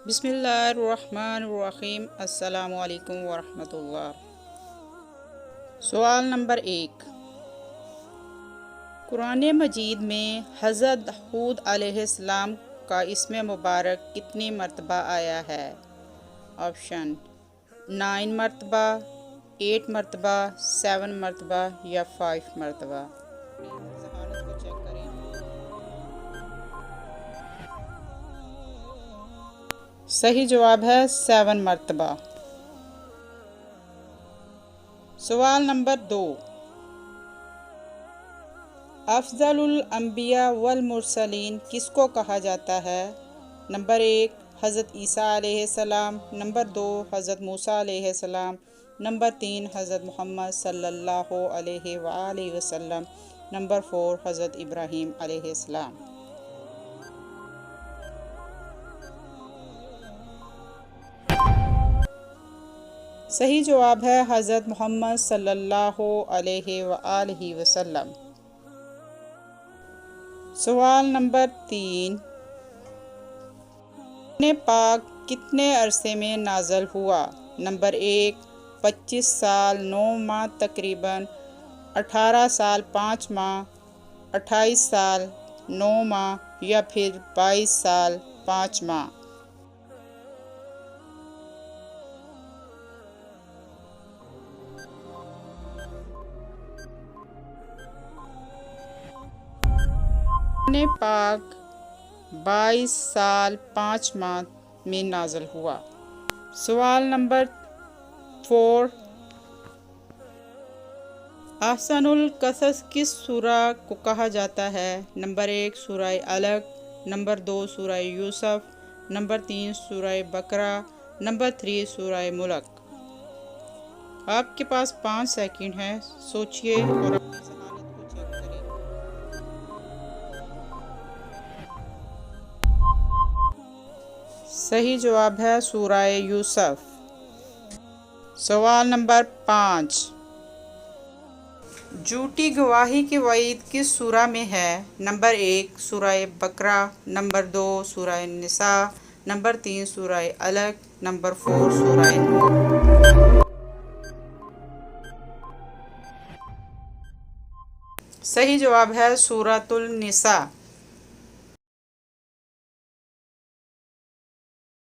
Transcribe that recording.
بسم اللہ الرحمن الرحیم۔ السلام علیکم ورحمۃ اللہ۔ سوال نمبر 1، قرآن مجید میں حضرت ہود علیہ السلام کا اسم مبارک کتنی مرتبہ آیا ہے؟ آپشن 9 مرتبہ، 8 مرتبہ، 7 مرتبہ یا 5 مرتبہ۔ ذہانت کو چیک کریں۔ صحیح جواب ہے 7 مرتبہ۔ سوال نمبر 2، افضل الانبیاء والمرسلین کس کو کہا جاتا ہے؟ نمبر 1 حضرت عیسیٰ علیہ السلام، نمبر 2 حضرت موسیٰ علیہ السلام، نمبر 3 حضرت محمد صلی اللہ علیہ وآلہ وسلم، نمبر 4 حضرت ابراہیم علیہ السلام۔ صحیح جواب ہے حضرت محمد صلی اللہ علیہ وآلہ وسلم۔ سوال نمبر 3، قرآن پاک کتنے عرصے میں نازل ہوا؟ نمبر 1 25 سال 9 ماہ تقریباً، 18 سال 5 ماہ، 28 سال 9 ماہ یا پھر 22 سال 5 ماہ۔ قرآن پاک 22 سال 5 ماہ میں نازل ہوا۔ سوال نمبر 4، احسن القصص کس سورہ کو کہا جاتا ہے؟ نمبر 1 سورہ علق، نمبر 2 سورہ یوسف، نمبر 3 سورہ بقرہ، نمبر 3 سورہ ملک۔ آپ کے پاس 5 سیکنڈ ہیں، سوچئے اور اپنی ذہانت کو چیک کریں۔ صحیح جواب ہے سورہ یوسف۔ سوال نمبر 5، جھوٹی گواہی کی وعید کس سورہ میں ہے؟ نمبر 1 سورہ بقرہ، نمبر 2 سورہ نساء، نمبر 3 سورہ علق، نمبر 4 سورہ نور۔ صحیح جواب ہے سورۃ النساء۔